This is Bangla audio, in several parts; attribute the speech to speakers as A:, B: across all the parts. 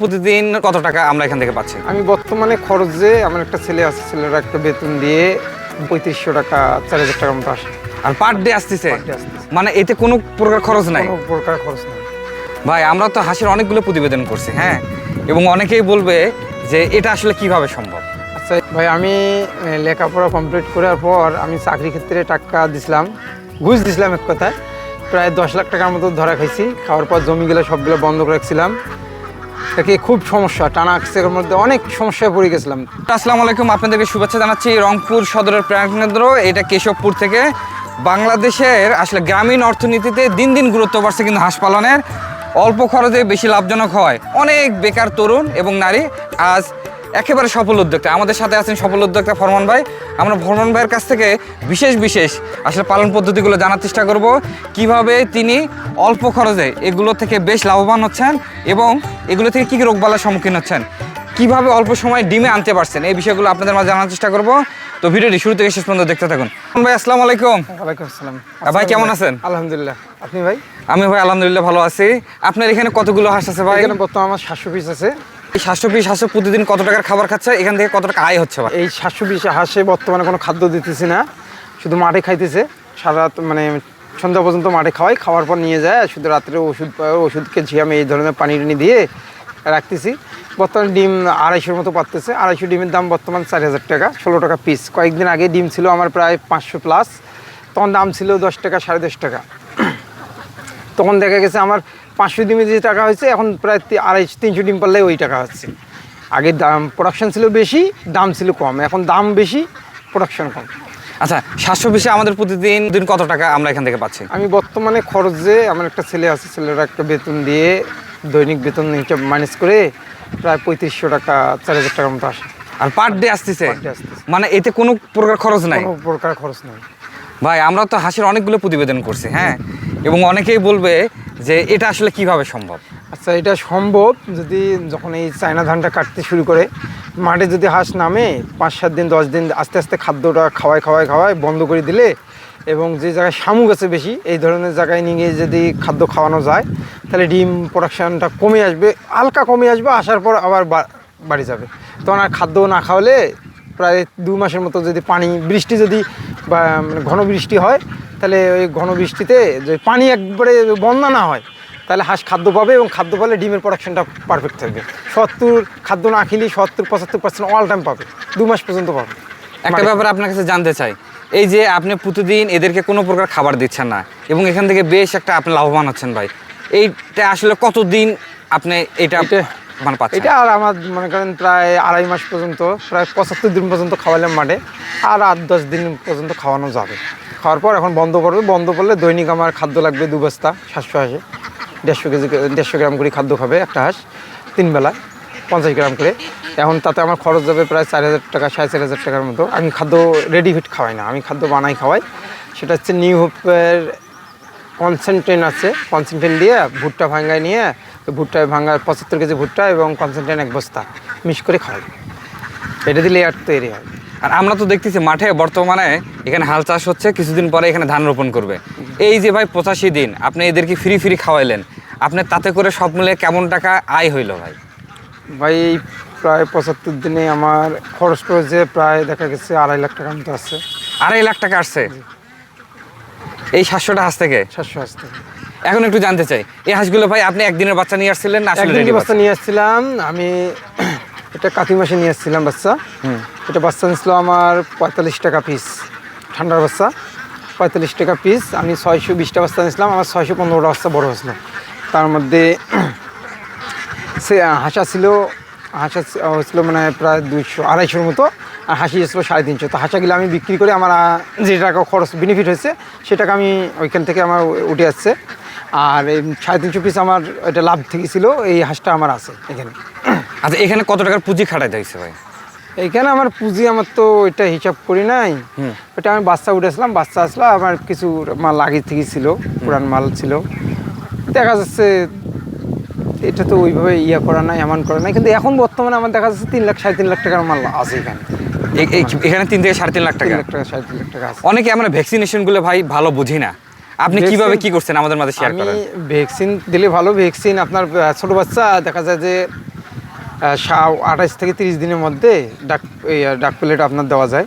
A: প্রতিদিন কত টাকা আমরা এখান থেকে পাচ্ছি?
B: আমি বর্তমানে খরচে আমার একটা ছেলে আছে, ছেলের একটা বেতন দিয়ে 3500 টাকা 4000 টাকার মতো আসে।
A: আর পার ডে আসতেছে,
B: Per day আসতেছে।
A: মানে এতে কোনো প্রকার খরচ নাই?
B: কোনো প্রকার খরচ নেই
A: ভাই আমরা তো হাসির অনেকগুলো প্রতিবেদন করছি, হ্যাঁ, এবং অনেকেই বলবে যে এটা আসলে কিভাবে সম্ভব।
B: আচ্ছা ভাই, আমি লেখাপড়া কমপ্লিট করার পর আমি চাকরি ক্ষেত্রে টাকা দিছিলাম, ঘুষ দিছিলাম এক কথায়, প্রায় 10 লাখ টাকার মতো ধরা খাইছি। খাওয়ার পর জমিগুলো সবগুলো বন্ধ করে রাখছিলাম। তাকে খুব সমস্যা, টানা আক্সের মধ্যে অনেক সমস্যায় পড়ে গেছিলাম।
A: আসসালামু আলাইকুম, আপনাদেরকে শুভেচ্ছা জানাচ্ছি। রংপুর সদরের প্রাণকেন্দ্র, এটা কেশবপুর থেকে। বাংলাদেশের আসলে গ্রামীণ অর্থনীতিতে দিন দিন গুরুত্ব বাড়ছে কিন্তু হাঁস পালনের। অল্প খরচে বেশি লাভজনক হয় অনেক বেকার তরুণ এবং নারী আজ একেবারে সফল উদ্যোক্তা। আমাদের সাথে আছেন সফল উদ্যোক্তা ফরমান ভাই। আমরা ফরমান ভাইয়ের কাছ থেকে বিশেষ আসলে পালন পদ্ধতিগুলো জানার চেষ্টা করব, কিভাবে তিনি অল্প খরচে এগুলো থেকে বেশ লাভবান হচ্ছেন এবং এগুলো থেকে কী কী রোগবালার সম্মুখীন হচ্ছেন, কিভাবে অল্প সময় ডিমে আনতে পারছেন, এই বিষয়গুলো আপনাদের মাঝে জানার চেষ্টা করব। তো ভিডিওটি শুরু থেকে শেষ পর্যন্ত দেখতে থাকুন। ভাই আসসালামু আলাইকুম।
B: ওয়ালাইকুম আসসালাম।
A: ভাই কেমন আছেন?
B: আলহামদুলিল্লাহ, আপনি ভাই?
A: আমি ভাই আলহামদুলিল্লাহ ভালো আছি। আপনার এখানে কতগুলো হাঁস আছে ভাই?
B: এখানে বর্তমানে আমার 700 পিস আছে।
A: এই 700 পিস হাঁসে প্রতিদিন কত টাকার খাবার খাচ্ছে, এখান থেকে কত টাকা আয় হচ্ছে ভাই?
B: এই 700 পিস হাঁসে বর্তমানে কোনো খাদ্য দিতেছি না, শুধু মাঠে খাইতেছে। সারা রাত মানে সন্ধ্যা পর্যন্ত মাঠে খাওয়াই, খাওয়ার পর নিয়ে যায়, শুধু রাত্রে ওষুধ খেয়েছি আমি, এই ধরনের পানি টানি দিয়ে রাখতেছি। বর্তমানে ডিম 250-র মতো পারতেছে। 250 ডিমের দাম বর্তমান 4000 টাকা, 16 টাকা পিস। কয়েকদিন আগে ডিম ছিল আমার প্রায় 500 প্লাস, তখন দাম ছিল 10 টাকা 10.5 টাকা। তখন দেখা গেছে আমার 500 ডিমে যে টাকা হয়েছে, এখন প্রায় 250-300 ডিম পারলে ওই টাকা হচ্ছে। আগে দাম প্রোডাকশন ছিল বেশি, দাম ছিল কম, এখন দাম বেশি, প্রোডাকশন কম।
A: আচ্ছা, 700 পিসে আমাদের প্রতিদিন কত টাকা আমরা এখান থেকে পাচ্ছি?
B: আমি বর্তমানে খরচে আমার একটা ছেলে আছে, ছেলের একটা বেতন দিয়ে দৈনিক বেতন হিসাব মাইনাস করে প্রায় 3500 টাকা 4000 টাকার মতো আসে।
A: আর পার ডে আসতেছে,
B: Per day আসতেছে।
A: মানে এতে কোনো প্রকার খরচ নাই?
B: কোনো প্রকার খরচ নেই
A: ভাই আমরা তো হাসির অনেকগুলো প্রতিবেদন করছি, হ্যাঁ, এবং অনেকেই বলবে যে এটা আসলে কিভাবে সম্ভব।
B: আচ্ছা, এটা সম্ভব যদি যখন এই চায়না ধানটা কাটতে শুরু করে, মাঠে যদি হাঁস নামে 5-7 দিন 10 দিন আস্তে আস্তে খাদ্যটা খাওয়ায় বন্ধ করে দিলে, এবং যে জায়গায় শামুক আছে বেশি, এই ধরনের জায়গায় নিয়ে গিয়ে যদি খাদ্য খাওয়ানো যায়, তাহলে ডিম প্রোডাকশানটা কমে আসবে, হালকা কমে আসবে, আসার পর আবার বাড়ি যাবে। তখন আর খাদ্য না খাওয়ালে প্রায় 2 মাসের মতো যদি বৃষ্টি যদি বা মানে ঘন বৃষ্টি হয়, তাহলে ওই ঘন বৃষ্টিতে যদি পানি একবারে বন্যা না হয়, তাহলে হাঁস খাদ্য পাবে, এবং খাদ্য পেলে ডিমের প্রোডাকশনটা পারফেক্ট থাকবে। 70 খাদ্য না খেলে 70-75% অল টাইম পাবে, 2 মাস পর্যন্ত পাবে।
A: একটা ব্যাপার আপনার কাছে জানতে চাই, এই যে আপনি প্রতিদিন এদেরকে কোনো প্রকার খাবার দিচ্ছেন না এবং এখান থেকে বেশ একটা আপনি লাভবান হচ্ছেন ভাই, এইটা আসলে কতদিন আপনি এটা মানে পাচ্ছেন?
B: এটা আর আমার মনে করেন প্রায় 2.5 মাস পর্যন্ত, প্রায় 75 দিন পর্যন্ত খাওয়ালাম মাঠে, আর 8-10 দিন পর্যন্ত খাওয়ানো যাবে। খাওয়ার পর এখন বন্ধ করলে দৈনিক আমার খাদ্য লাগবে 2 বস্তা। 700 হাঁসে 150 গ্রাম করে খাদ্য খাবে একটা হাঁস, 3 বেলায় 50 গ্রাম করে। এখন তাতে আমার খরচ যাবে প্রায় 4000 টাকা 4500 টাকার মতো। আমি খাদ্য রেডি ফিট খাওয়াই না, আমি খাদ্য বানাই খাওয়াই। সেটা হচ্ছে নিউ হোপের কনসেন্ট্রেন আছে, কনসেন্ট্রেন দিয়ে ভুট্টা ভাঙায় নিয়ে, ভুট্টায় ভাঙা 75 কেজি ভুট্টা এবং কনসেন্ট্রেন 1 বস্তা মিক্স করে খাওয়াই। এটা দিলে এয়ার তৈরি হয়।
A: আর আমরা তো দেখতেছি মাঠে বর্তমানে এখানে হাল চাষ হচ্ছে, কিছুদিন পরে এখানে ধান রোপণ করবে। এই যে ভাই 85 দিন আপনি এদেরকে ফ্রি খাওয়াইলেন, আপনি তাতে করে সব মিলে কেমন টাকা আয় হইল ভাই?
B: ভাই এই প্রায় 75 দিনে আমার খরচ পড়েছে প্রায় দেখা গেছে 2.5 লাখ টাকার মতো আসছে।
A: 2.5 লাখ টাকা আসছে এই 700টা হাঁস থেকে?
B: 700 আসছে।
A: এখন একটু জানতে চাই, এই হাঁসগুলো ভাই আপনি একদিনের বাচ্চা নিয়ে আসছিলেন না আসলে
B: একদিন
A: রেডি
B: বাচ্চা নিয়ে আসছিলাম আমি, এটা কাতি মাসে নিয়ে আসছিলাম বাচ্চা। এটা বাচ্চা নিয়েছিল আমার 45 টাকা পিস, ঠান্ডার বাচ্চা 45 টাকা পিস। আমি 620টা বাচ্চা নিয়েছিলাম, আমার 615টা বাচ্চা বড় হয়েছিল। তার মধ্যে সে হাঁসা হয়েছিল মানে প্রায় 200-250-র মতো, আর হাসি এসেছিলো 350। তো হাঁসাগুলো আমি বিক্রি করে আমার যে টাকা খরচ বেনিফিট হয়েছে সে টাকা আমি ওইখান থেকে আমার উঠে আসছে। আর এই 350 পিস আমার এটা লাভ থেকে ছিল, এই হাঁসটা আমার আছে এখানে।
A: আচ্ছা, এখানে কত টাকার পুঁজি খাটাইতে হয়েছে ভাই?
B: এইখানে আমার পুঁজি আমার তো এটা হিসাব করি নাই, ওটা আমি বাচ্চা উঠেছিলাম, বাচ্চা আসলো, আমার কিছু মাল আগে থেকে ছিল, পুরান মাল ছিল। দেখা যাচ্ছে এটা তো ওইভাবে করা নাই, এমন করা নাই, কিন্তু এখন বর্তমানে আমার দেখা যাচ্ছে 3-3.5 লাখ টাকার মাল আছে এখানে।
A: এখানে 3 থেকে 3.5 লাখ টাকা,
B: 3.5 লাখ টাকা আছে।
A: অনেকে আমরা ভ্যাকসিনেশনগুলো ভাই ভালো বুঝি না, আপনি কিভাবে কি করছেন আমাদের মাঝে শেয়ার করেন।
B: আমি ভ্যাকসিন দিলে ভালো, ভ্যাকসিন আপনার ছোট বাচ্চা দেখা যায় যে 28 থেকে 30 দিনের মধ্যে ডাক প্লেট আপনার দেওয়া যায়,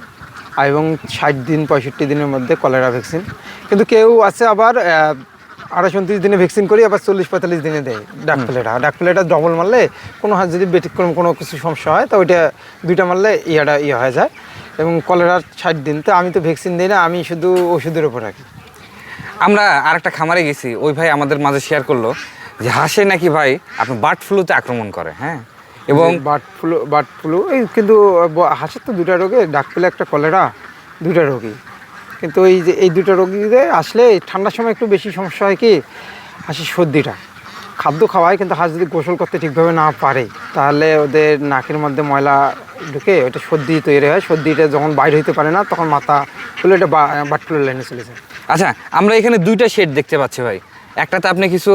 B: এবং 60 দিন 65 দিনের মধ্যে কলেরা ভ্যাকসিন। কিন্তু কেউ আছে আবার 28-29 দিনে ভ্যাকসিন করি, আবার 40-45 দিনে দেয় ডাক প্লেটটা ডবল মারলে কোনো হাত যদি ব্যতিক্রম কোনো কিছু সমস্যা হয় তো ওইটা দুইটা মারলে হয়ে যায়। এবং কলেরার 60 দিন। তো আমি তো ভ্যাকসিন দিই না, আমি শুধু ওষুধের উপর রাখি।
A: আমরা আরেকটা খামারে গেছি, ওই ভাই আমাদের মাঝে শেয়ার করলো যে হাঁসে নাকি ভাই আপনার বার্ড ফ্লুতে আক্রমণ করে, হ্যাঁ, এবং
B: বার্ড ফ্লু এই কিন্তু হাঁসের তো দুটা রোগে, ডাক প্লেট একটা কলেরা, দুটা রোগী। কিন্তু এই যে এই দুটো রোগীদের আসলে ঠান্ডার সময় একটু বেশি সমস্যা হয় কি, হাঁসের সর্দিটা। খাদ্য খাওয়ায় কিন্তু হাঁস যদি গোসল করতে ঠিকভাবে না পারে তাহলে ওদের নাকের মধ্যে ময়লা ঢুকে ওটা সর্দি তৈরি হয়। সর্দিটা যখন বাইরে হইতে পারে না তখন মাথা খুলে এটা বার্ড ফ্লুর লাইনে চলে যায়।
A: আচ্ছা, আমরা এখানে দুইটা শেড দেখতে পাচ্ছি ভাই, একটাতে আপনি কিছু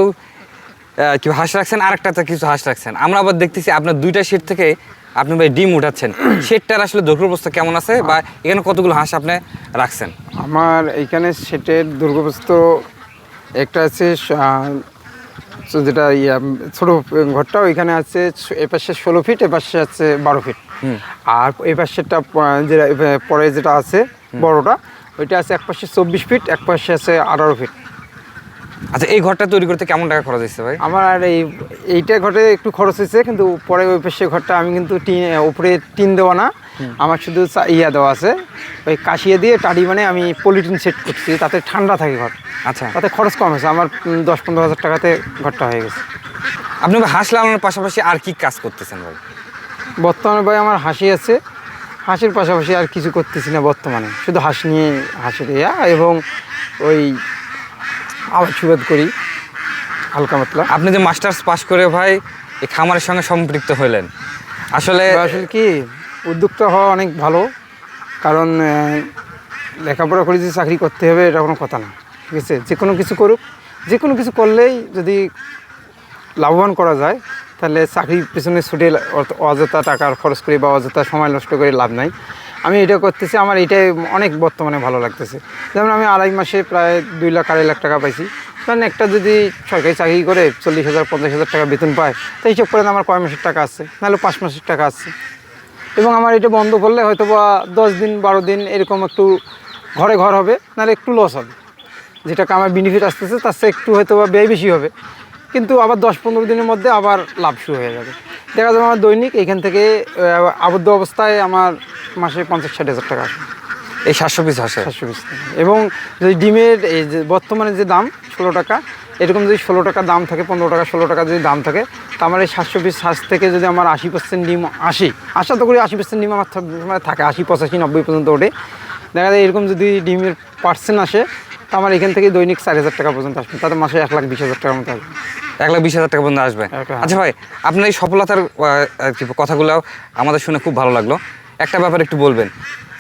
A: হাঁস রাখছেন, আরেকটাতে কিছু হাঁস রাখছেন। আমরা আবার দেখতেছি আপনার দুইটা শেড থেকে আপনি ভাই ডিম উঠাচ্ছেন। শেডটার আসলে দৈর্ঘ্য অবস্থা কেমন আছে, বা এখানে কতগুলো হাঁস আপনি রাখছেন?
B: আমার এইখানে সেটের দুর্গবস্ত একটা আছে যেটা ছোটো ঘরটা, ওইখানে আছে এ পাশে 16 ফিট, এ পাশে আছে 12 ফিট। আর এই পাশেরটা যেটা পরে যেটা আছে বড়টা, ওইটা আছে এক পাশে 24 ফিট, এক পাশে আছে 18 ফিট।
A: আচ্ছা, এই ঘরটা তৈরি করতে কেমন টাকা খরচ হয়েছে ভাই?
B: আমার আর এইটা ঘরে একটু খরচ হয়েছে, কিন্তু পরে ওই পাশে ঘরটা আমি কিন্তু উপরে টিন দেওয়া না, আমার শুধু দেওয়া আছে, ওই কাশিয়ে দিয়ে টাড়ি মানে আমি পলিথিন সেট করছি, তাতে ঠান্ডা থাকে ঘর।
A: আচ্ছা,
B: তাতে খরচ কম হয়েছে আমার, 10-15 হাজার টাকাতে ঘরটা হয়ে গেছে।
A: আপনি হাঁস লালনের পাশাপাশি আর কি কাজ করতেছেন ভাই?
B: বর্তমানে ভাই আমার হাঁসি আছে, হাঁসের পাশাপাশি আর কিছু করতেছি না বর্তমানে, শুধু হাঁস নিয়ে হাঁসের এবং ওই আবার সুবাদ করি হালকা মাতলা।
A: আপনি যে মাস্টার্স পাস করে ভাই এই খামারের সঙ্গে সম্পৃক্ত হলেন, আসলে
B: কি উদ্যোক্তা হওয়া অনেক ভালো, কারণ লেখাপড়া করে যে চাকরি করতে হবে এটা কোনো কথা না, ঠিক আছে? যে কোনো কিছু করুক, যে কোনো কিছু করলেই যদি লাভবান করা যায় তাহলে চাকরির পেছনে ছুটে অযথা টাকার খরচ করে বা অযথা সময় নষ্ট করে লাভ নাই। আমি এটা করতেছি, আমার এটাই অনেক বর্তমানে ভালো লাগতেছে। যেমন আমি 2.5 মাসে প্রায় 2-2.5 লাখ টাকা পাইছি। কারণ একটা যদি সরকারি চাকরি করে 40,000-50,000 টাকা বেতন পায়, তাই হিসাব করেন আমার কয় মাসের টাকা আছে, নাহলে 5 মাসের টাকা আছে। এবং আমার এটা বন্ধ করলে হয়তো বা 10 দিন 12 দিন এরকম একটু ঘর হবে, নাহলে একটু লস হবে। যেটা আমার বেনিফিট আসতেছে তার চেয়ে একটু হয়তো বা ব্যয় বেশি হবে, কিন্তু আবার 10-15 দিনের মধ্যে আবার লাভ শুরু হয়ে যাবে। দেখা যাবে আমার দৈনিক এখান থেকে আবদ্ধ অবস্থায় আমার মাসে 50-60 হাজার টাকা আসবে
A: এই 700 পিস হাঁসে।
B: 700 পিস। এবং যদি ডিমের এই যে বর্তমানে যে দাম 16 টাকা, এরকম যদি 16 টাকা দাম থাকে, 15 টাকা 16 টাকা যদি দাম থাকে, তা আমার এই 700 পিস হাঁস থেকে যদি আমার 80% ডিম আশা তো করি 80% ডিম আমার থাকে, 80-85-90 পর্যন্ত ওঠে। দেখা যায় এরকম যদি ডিমের পার্সেন্ট আসে, তো আমার এখান থেকে দৈনিক 4,000 টাকা পর্যন্ত আসবে, তাতে মাসে 1,20,000 টাকার মতো আসবে।
A: 1,20,000 টাকা পর্যন্ত আসবে। আচ্ছা ভাই, আপনার এই সফলতার কথাগুলো আমাদের শুনে খুব ভালো লাগলো। একটা ব্যাপার একটু বলবেন,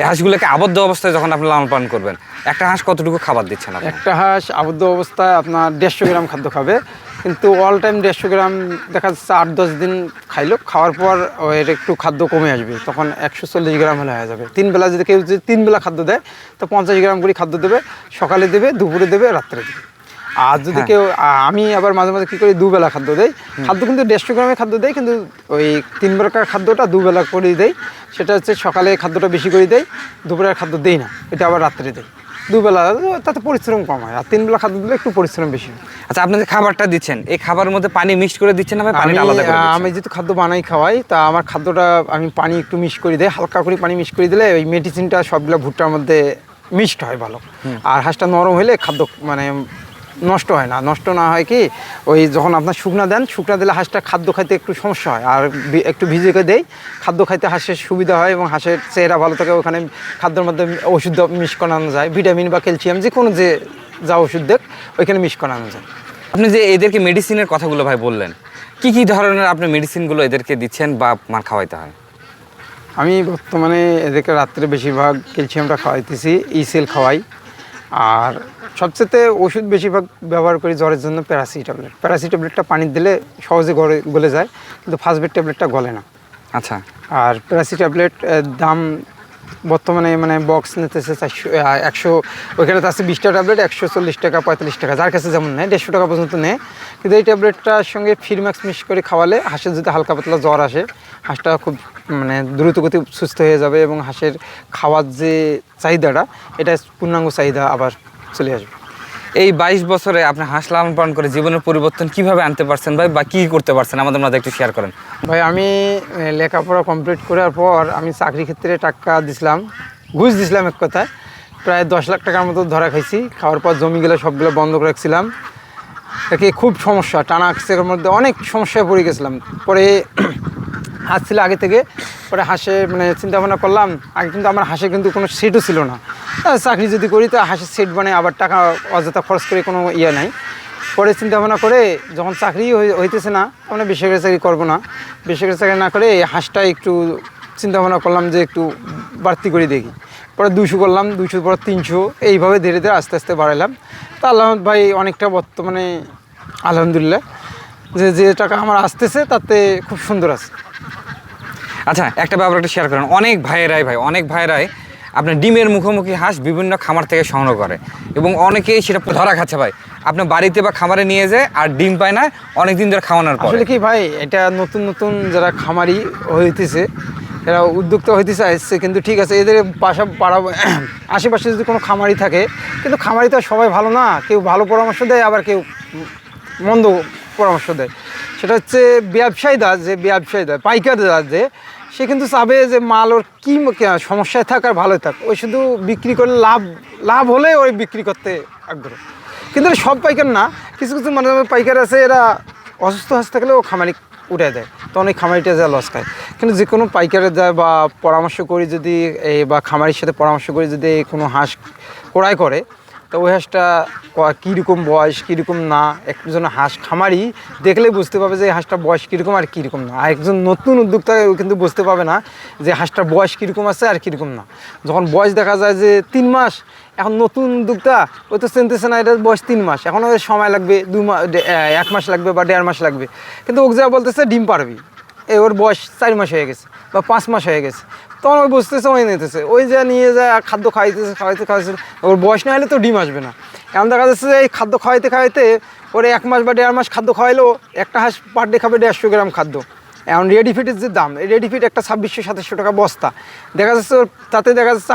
A: এই হাঁসগুলোকে আবদ্ধ অবস্থায় যখন আপনি লালন পালন করবেন, একটা হাঁস কতটুকু খাবার দিচ্ছেন আপনি?
B: একটা হাঁস আবদ্ধ অবস্থায় আপনার 150 গ্রাম খাদ্য খাবে, কিন্তু অল টাইম 150 গ্রাম দেখা যাচ্ছে 8-10 দিন খাইলো, খাওয়ার পর এর একটু খাদ্য কমে আসবে, তখন 140 গ্রাম হলে হয়ে যাবে। 3 বেলা যদি কেউ 3 বেলা খাদ্য দেয় তো 50 গ্রাম করে খাদ্য দেবে, সকালে দেবে, দুপুরে দেবে, রাত্রে দেবে। আর যদি কেউ, আমি আবার মাঝে মাঝে কী করি, 2 বেলা খাদ্য দেয়। খাদ্য কিন্তু 150 গ্রামের খাদ্য দেয়, কিন্তু ওই 3 বেলাকার খাদ্যটা 2 বেলা করেই দেয়। সেটা হচ্ছে সকালে খাদ্যটা বেশি করে দেয়, দুপুরের খাদ্য দেই না, এটা আবার রাত্রে দেয়। 2 বেলা তাতে পরিশ্রম কম হয়, আর 3 বেলা খাদ্য দিলে একটু পরিশ্রম বেশি হয়।
A: আচ্ছা, আপনি যে খাবারটা দিচ্ছেন, এই খাবারের মধ্যে পানি মিক্স করে দিচ্ছেন না ভাই? পানি আলাদা করে দিচ্ছেন?
B: আমি যেহেতু খাদ্য বানাই খাওয়াই, তা আমার খাদ্যটা আমি পানি একটু মিক্স করে দিই, হালকা করে পানি মিক্স করে দিলে ওই মেডিসিনটা সবগুলো ভুট্টার মধ্যে মিক্সড হয় ভালো। আর হাঁসটা নরম হলে খাদ্য মানে নষ্ট হয় না। নষ্ট না হয় কি, ওই যখন আপনার শুকনা দেন, শুকনা দিলে হাঁসটা খাদ্য খাইতে একটু সমস্যা হয়, আর একটু ভিজিয়ে দেয় খাদ্য খাইতে হাঁসের সুবিধা হয় এবং হাঁসের চেহারা ভালো থাকে। ওখানে খাদ্যের মধ্যে ওষুধ মিক্স করানো যায়, ভিটামিন বা ক্যালসিয়াম যে কোনো যা ওষুধ দেখ ওইখানে মিক্স করানো যায়।
A: আপনি যে এদেরকে মেডিসিনের কথাগুলো ভাই বললেন, কি ধরনের আপনি মেডিসিনগুলো এদেরকে দিচ্ছেন বা খাওয়াইতে হয়?
B: আমি বর্তমানে এদেরকে রাত্রে বেশিরভাগ ক্যালসিয়ামটা খাওয়াইতেছি, ইসেল খাওয়াই। আর সবচেয়ে ওষুধ বেশিরভাগ ব্যবহার করি জ্বরের জন্য প্যারাসিটামলটা পানি দিলে সহজে গলে যায়, কিন্তু ফার্স্ট বেড ট্যাবলেটটা গলে না।
A: আচ্ছা।
B: আর প্যারাসিটামলেট দাম বর্তমানে মানে বক্স নিতেছে 100, ওইখানে তো আছে 20টা ট্যাবলেট 140 টাকা 45 টাকা, যার কাছে যেমন নেয় 150 টাকা পর্যন্ত নেয়। কিন্তু এই ট্যাবলেটটার সঙ্গে ফিরম্যাক্স মিক্স করে খাওয়ালে হাঁসের যদি হালকা পাতলা জ্বর আসে, হাঁসটা খুব মানে দ্রুতগতি সুস্থ হয়ে যাবে এবং হাঁসের খাওয়ার যে চাহিদাটা, এটা পূর্ণাঙ্গ চাহিদা আবার চলে আসবে।
A: এই 22 বছরে আপনি হাঁস লালন পালন করে জীবনের পরিবর্তন কিভাবে আনতে পারছেন ভাই, বা কি করতে পারছেন আমাদের মাঝে একটু শেয়ার করেন।
B: ভাই আমি লেখাপড়া কমপ্লিট করার পর আমি চাকরি ক্ষেত্রে টাকা দিছিলাম, ঘুষ দিছিলাম এক কথায়, প্রায় 10 লাখ টাকার মতো ধরা খাইছি। খাওয়ার পর জমিগুলো সবগুলো বন্ধ করে রাখছিলাম। একে খুব সমস্যা, টানা আক্সের মধ্যে অনেক সমস্যায় পড়ে গেছিলাম। পরে হাঁস ছিল আগে থেকে, পরে হাঁসে মানে চিন্তা ভাবনা করলাম, আগে কিন্তু আমার হাঁসে কিন্তু কোনো সেটও ছিল না। চাকরি যদি করি তো হাঁসের সেট বানাই, আবার টাকা অযথা খরচ করে কোনো ইয়ে নাই। পরে চিন্তা ভাবনা করে যখন চাকরি হইতেছে না, আমরা বেসরকারি চাকরি করবো না, বেসরকারি চাকরি না করে হাঁসটা একটু চিন্তা ভাবনা করলাম যে একটু বাড়তি করে দেখি। পরে 200 করলাম, 200 পর 300, এইভাবে ধীরে ধীরে আস্তে আস্তে বাড়ালাম। তা আল্লাহ ভাই অনেকটা বর্তমানে আলহামদুলিল্লাহ যে টাকা আমার আসতেছে তাতে খুব সুন্দর আছে।
A: আচ্ছা, একটা ব্যাপার একটু শেয়ার করেন। অনেক ভাইয়েরাই আপনার ডিমের মুখোমুখি হাঁস বিভিন্ন খামার থেকে সংগ্রহ করে এবং অনেকেই সেটা ধরা খাচ্ছে ভাই। আপনার বাড়িতে বা খামারে নিয়ে যায় আর ডিম পায় না অনেক দিন ধরে খাওয়ানোর পর।
B: আসলে কি ভাই, এটা নতুন নতুন যারা খামারি হইতেছে, এরা উদ্যোক্তা হইতে চাইছে, কিন্তু ঠিক আছে, এদের আশেপাশে যদি কোনো খামারি থাকে, কিন্তু খামারি তো সবাই ভালো না, কেউ ভালো পরামর্শ দেয় আবার কেউ মন্দ পরামর্শ দেয়। সেটা হচ্ছে ব্যবসায়ীরা পাইকাররা যে, সে কিন্তু চাবে যে মাল ওর কী সমস্যায় থাক আর ভালোই থাক, ওই শুধু বিক্রি করলে লাভ হলে ওই বিক্রি করতে আগ্রহ। কিন্তু সব পাইকার না, কিছু কিছু মানে পাইকার আছে, এরা অসুস্থ হাঁস থাকলে ও খামারি উঠে দেয়, তখন ওই খামারিটা যা লস খায়। কিন্তু যে কোনো পাইকারে যায় বা পরামর্শ করি যদি বা খামারির সাথে পরামর্শ করি যদি কোনো হাঁস ক্রয় করে, তো ওই হাঁসটা কীরকম বয়স কীরকম না, একজন হাঁস খামারি দেখলেই বুঝতে পারবে যে এই হাঁসটার বয়স কীরকম আর কীরকম না। আর একজন নতুন উদ্যোক্তা কিন্তু বুঝতে পারবে না যে হাঁসটার বয়স কীরকম আছে আর কীরকম না। যখন বয়স দেখা যায় যে 3 মাস, এখন নতুন উদ্যোক্তা ও তো চিনতেছে না এটার বয়স 3 মাস, এখন ওর সময় লাগবে 1 মাস লাগবে বা 1.5 মাস লাগবে, কিন্তু ওকে যা বলতেছে ডিম পারবি, ওর বয়স 4 মাস হয়ে গেছে বা 5 মাস হয়ে গেছে, তখন ওই বুঝতেছে, ওই নিতেছে, ওই যা নিয়ে যায় খাদ্য খাওয়াইতে ওর বয়স না হলে তো ডিম আসবে না। এমন দেখা যাচ্ছে যে এই খাদ্য খাওয়াইতে ওরে 1 মাস বা 1.5 মাস খাদ্য খাওয়াইলেও একটা হাঁস পার ডে খাবে 150 গ্রাম খাদ্য। এখন রেডি ফিটের যে দাম, এই রেডি ফিট একটা 2600-2700 টাকা বস্তা, দেখা যাচ্ছে তাতে দেখা যাচ্ছে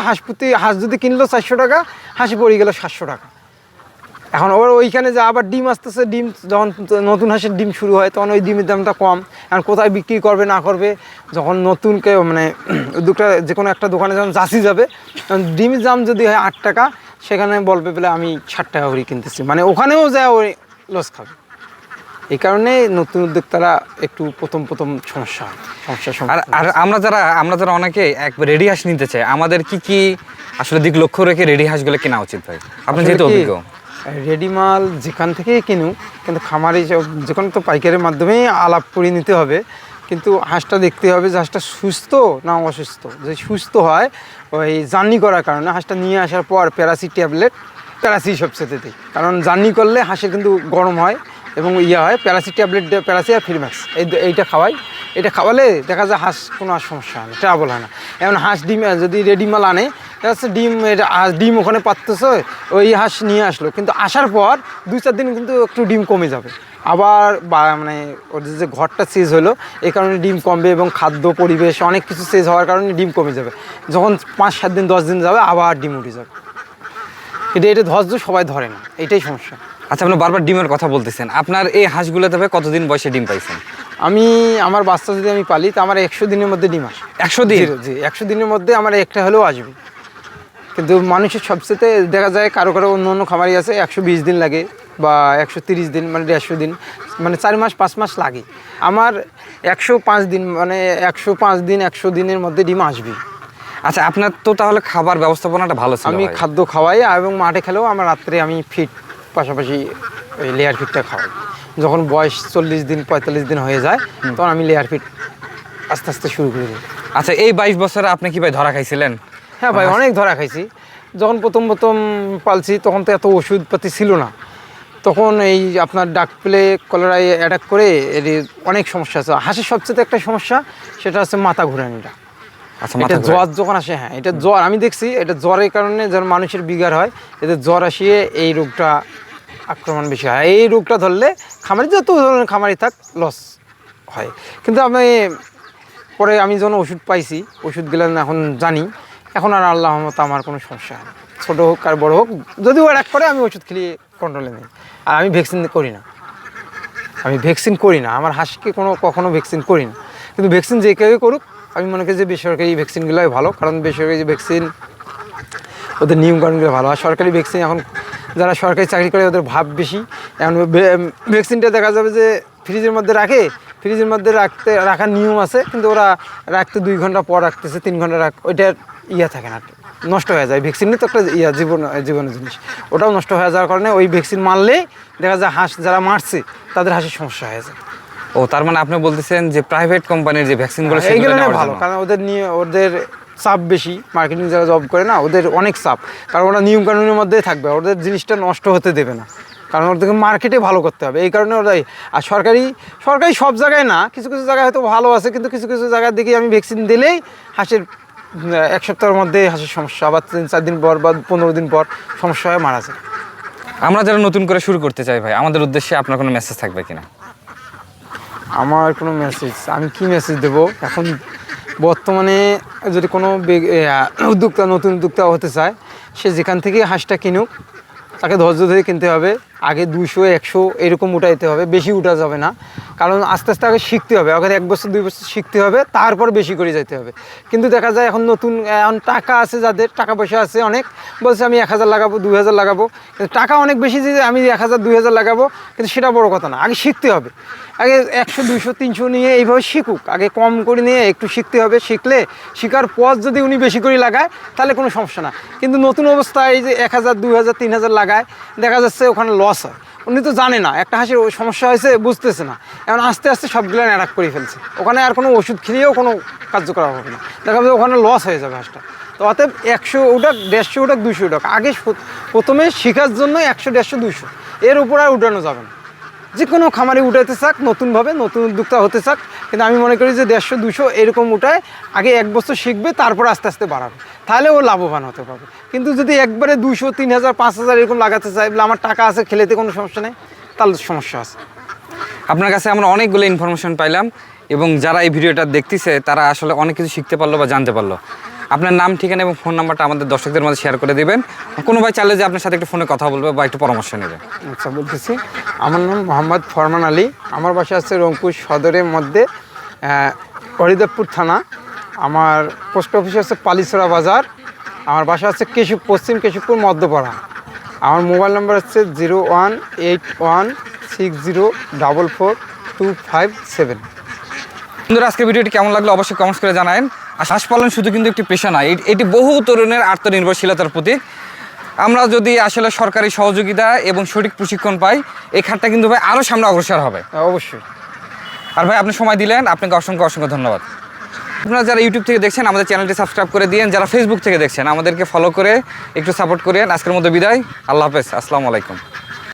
B: হাঁস যদি কিনলো 400 টাকা, হাঁসি পড়ে গেল 700 টাকা। এখন ওর ওইখানে যে আবার ডিম আসতেছে, ডিম যখন নতুন হাঁসের ডিম শুরু হয় তখন ওই ডিমের দামটা কম, এখন কোথায় বিক্রি করবে না করবে, যখন নতুনকে মানে উদ্যোগটা যে কোনো একটা দোকানে যখন যাচ্ছি যাবে, তখন ডিমের দাম যদি হয় 8 টাকা, সেখানে বলবে বলে আমি 60 টাকা করে কিনতেছি, মানে ওখানেও যায় ওই লস খাবে। এই কারণে নতুন উদ্যোক্তারা একটু প্রথম সমস্যার
A: আর আমরা যারা অনেকে এক রেডি হাঁস নিতে চাই, আমাদের কি আসলে দিক লক্ষ্য রেখে রেডি হাঁসগুলো কেনা উচিত ভাই? আপনি যেহেতু অভিজ্ঞ।
B: রেডি মাল যেখান থেকেই কিনুক, কিন্তু খামারি যে কোনো তো পাইকারের মাধ্যমেই আলাপ করে নিতে হবে, কিন্তু হাঁসটা দেখতে হবে যে হাঁসটা সুস্থ না অসুস্থ। যদি সুস্থ হয়, ওই জার্নি করার কারণে হাঁসটা নিয়ে আসার পর প্যারাসি সবচেয়ে দিই, কারণ জার্নি করলে হাঁসের কিন্তু গরম হয় এবং হয় প্যারাসি ট্যাবলেট, প্যারাসি আর ফিরম্যাক্স এইটা খাওয়াই। এটা খাওয়ালে দেখা যায় হাঁস কোনো আর সমস্যা হয় না, ট্রাবল হয় না। এখন হাঁস ডিম যদি রেডি মাল আনে, দেখা যাচ্ছে ডিম ওখানে পাততেছে, ওই হাঁস নিয়ে আসলো, কিন্তু আসার পর 2-4 দিন কিন্তু একটু ডিম কমে যাবে, আবার মানে ওদের যে ঘরটা চেঞ্জ হলো এই কারণে ডিম কমবে এবং খাদ্য পরিবেশ অনেক কিছু চেঞ্জ হওয়ার কারণে ডিম কমে যাবে। যখন 5-7 দিন 10 দিন যাবে আবার ডিম উঠে যাবে। কিন্তু এটা ধৈর্য সবাই ধরে না, এটাই সমস্যা।
A: আচ্ছা, আপনি বারবার ডিমের কথা বলতেছেন, আপনার এই হাঁসগুলোতে কতদিন বয়সে ডিম পাইছেন?
B: আমার বাচ্চা যদি আমি পালি তো আমার 100 দিনের মধ্যে ডিম আসে।
A: 100 দিন?
B: জি, 100 দিনের মধ্যে আমার একটা হলেও আসবে। কিন্তু মানুষের সবচেয়ে দেখা যায় কারো অন্য খামারি আছে 120 দিন লাগে বা 130 দিন, মানে 150 দিন, মানে 4 মাস 5 মাস লাগে। আমার 105 দিন, মানে 105 দিন 100 দিনের মধ্যে ডিম আসবে।
A: আচ্ছা, আপনার তো তাহলে খাবার ব্যবস্থাপনাটা ভালো ছিল।
B: আমি খাদ্য খাওয়াই এবং মাঠে খেলেও আমার রাত্রে আমি ফিট পাশাপাশি ওই লেয়ার ফিটটা খাওয়াই। যখন বয়স 40 দিন 45 দিন হয়ে যায় তখন আমি লেয়ার ফিট আস্তে আস্তে শুরু করে দিই।
A: আচ্ছা, এই 22 বছরে আপনি কি ভাই ধরা খাইছিলেন?
B: হ্যাঁ ভাই, অনেক ধরা খাইছি। যখন প্রথম পালছি তখন তো এত ওষুধপাতি ছিল না, তখন এই আপনার ডাক প্লে কলেরায় অ্যাটাক করে এর অনেক সমস্যা আছে। হাঁসের সবচেয়ে একটা সমস্যা সেটা হচ্ছে মাথা ঘুরানিটা।
A: আচ্ছা,
B: এটা
A: মাথা ঘোরায়।
B: জ্বর যখন আসে, হ্যাঁ এটা জ্বর আমি দেখছি, এটা জ্বরের কারণে যখন মানুষের বিগার হয়, এতে জ্বর আসিয়ে এই রোগটা আক্রমণ বেশি হয়। এই রোগটা ধরলে খামারি যত ধরনের খামারি থাক লস হয়। কিন্তু পরে আমি যখন ওষুধ পাইছি, ওষুধগুলো এখন জানি, এখন আর আল্লাহ রহমত আমার কোনো সমস্যা হয় না। ছোটো হোক আর বড়ো হোক, যদিও অ্যাটাক করে আমি ওষুধ খেলিয়ে কন্ট্রোলে নিই। আর আমি ভ্যাকসিন করি না, আমার হাঁসকে কখনো ভ্যাকসিন করি না। কিন্তু ভ্যাকসিন যে কেউ করুক, আমি মনে করি যে বেসরকারি ভ্যাকসিনগুলোই ভালো, কারণ বেসরকারি যে ভ্যাকসিন ওদের নিয়মকানুনগুলো ভালো। আর সরকারি ভ্যাকসিন এখন যারা সরকারি চাকরি করে ওদের ভাব বেশি। এখন ভ্যাকসিনটা দেখা যাবে যে ফ্রিজের মধ্যে রাখে, ফ্রিজের মধ্যে রাখার নিয়ম আছে, কিন্তু ওরা রাখতে 2 ঘন্টা পর রাখতেছে, 3 ঘন্টা ওইটার থাকে না, নষ্ট হয়ে যায়। ভ্যাকসিনই তো একটা জীবনের জিনিস, ওটাও নষ্ট হয়ে যাওয়ার কারণে ওই ভ্যাকসিন মারলেই দেখা যায় হাঁস যারা মারছে তাদের হাঁসের সমস্যা হয়ে যায়।
A: ও তার মানে আপনি বলতেছেন যে প্রাইভেট কোম্পানির যে ভ্যাকসিনগুলো
B: এইগুলো ভালো, কারণ ওদের চাপ বেশি। মার্কেটিং যারা জব করে না, ওদের অনেক চাপ, কারণ ওরা নিয়ম কানুনের মধ্যেই থাকবে, ওদের জিনিসটা নষ্ট হতে দেবে না, কারণ ওদেরকে মার্কেটে ভালো করতে হবে। এই কারণে ওরাই। আর সরকারি সব জায়গায় না, কিছু কিছু জায়গায় হয়তো ভালো আছে, কিন্তু কিছু কিছু জায়গার দিকে আমি ভ্যাকসিন দিলেই হাঁসের 1 সপ্তাহের মধ্যে হাঁসের সমস্যা, আবার 3-4 দিন পর বা 15 দিন পর সমস্যা হয়ে মারা যায়।
A: আমরা যারা নতুন করে শুরু করতে চাই ভাই, আমাদের উদ্দেশ্যে আপনার কোনো মেসেজ থাকবে কিনা?
B: আমার কোনো মেসেজ, আমি কি মেসেজ দেবো এখন? বর্তমানে যদি কোনো নতুন উদ্যোক্তা হতে চায়, সে যেখান থেকে হাঁসটা কিনুক, তাকে ধৈর্য ধরে কিনতে হবে। আগে 200-100 এরকম উঠাইতে হবে, বেশি উঠা যাবে না, কারণ আস্তে আস্তে আগে শিখতে হবে। আগে 1 বছর 2 বছর শিখতে হবে, তারপর বেশি করে যেতে হবে। কিন্তু দেখা যায় এখন এখন টাকা আছে, যাদের টাকা পয়সা আছে অনেক, বলছে আমি 1000 লাগাবো, 2000 লাগাবো, কিন্তু টাকা অনেক বেশি যে আমি 1000-2000 লাগাবো, কিন্তু সেটা বড় কথা না। আগে শিখতে হবে, আগে 100-200-300 নিয়ে এইভাবে শিখুক, আগে কম করে নিয়ে একটু শিখতে হবে। শেখার পর যদি উনি বেশি করে লাগায় তাহলে কোনো সমস্যা না। কিন্তু নতুন অবস্থায় এই যে 1000-2000-3000 লাগায়, দেখা যাচ্ছে ওখানে লস হয়। উনি তো জানে না একটা হাঁসের সমস্যা হয়েছে, বুঝতেছে না, এখন আস্তে আস্তে সবগুলো অ্যাটাক করে ফেলছে। ওখানে আর কোনো ওষুধ খেলেও কোনো কার্যকর হবে না, দেখা যাবে ওখানে লস হয়ে যাবে হাঁসটা। তো অতএব 100 উঠাক, 150 উঠাক, 200 উঠাক, আগে প্রথমে শেখার জন্য 100, 150, 200 এর উপর আর উঠানো যাবে না। যে কোনো খামারে উঠাইতে চাক, নতুনভাবে নতুন উদ্যোক্তা হতে চাক, কিন্তু আমি মনে করি যে 150-200 এরকম উঠায় আগে 1 বছর শিখবে, তারপর আস্তে আস্তে বাড়াবে, তাহলে ও লাভবান হতে পারবে। কিন্তু যদি একবারে 200, 3000, 5000 এরকম লাগাতে চাই, বলে আমার টাকা আছে, খেলেতে কোনো সমস্যা নেই, তাহলে সমস্যা আছে।
A: আপনার কাছে আমরা অনেকগুলো ইনফরমেশন পাইলাম, এবং যারা এই ভিডিওটা দেখতেছে তারা আসলে অনেক কিছু শিখতে পারলো বা জানতে পারলো। আপনার নাম, ঠিকানা এবং ফোন নাম্বারটা আমাদের দর্শকদের মধ্যে শেয়ার করে দিবেন। কোনো ভাই চাইলে যে আপনার সাথে একটু ফোনে কথা বলবে বা একটু পরামর্শ নেবে।
B: আচ্ছা, বলতেছি, আমার নাম মোহাম্মদ ফরমান আলী, আমার বাসা আছে রংপুর সদরের মধ্যে, হরিদেবপুর থানা। আমার পোস্ট অফিস আছে পালিছড়া বাজার। আমার বাসা আছে পশ্চিম কেশবপুর মধ্যপাড়া। আমার মোবাইল নাম্বার হচ্ছে 018160444257।
A: বন্ধুরা, আজকের ভিডিওটি কেমন লাগলো অবশ্যই কমেন্টস করে জানাবেন। আর হাঁস পালন শুধু কিন্তু একটি পেশা নয়, এটি বহু তরুণের আত্মনির্ভরশীলতার প্রতীক। আমরা যদি আসলে সরকারি সহযোগিতা এবং সঠিক প্রশিক্ষণ পাই, এই খাতটা কিন্তু ভাই আরও সামনে অগ্রসর হবে।
B: অবশ্যই।
A: আর ভাই, আপনি সময় দিলেন, আপনাকে অসংখ্য অসংখ্য ধন্যবাদ। আপনারা যারা ইউটিউব থেকে দেখছেন, আমাদের চ্যানেলটি সাবস্ক্রাইব করে দিন। যারা ফেসবুক থেকে দেখছেন, আমাদেরকে ফলো করে একটু সাপোর্ট করেন। আজকের মতো বিদায়, আল্লাহ হাফেজ, আসসালামু আলাইকুম।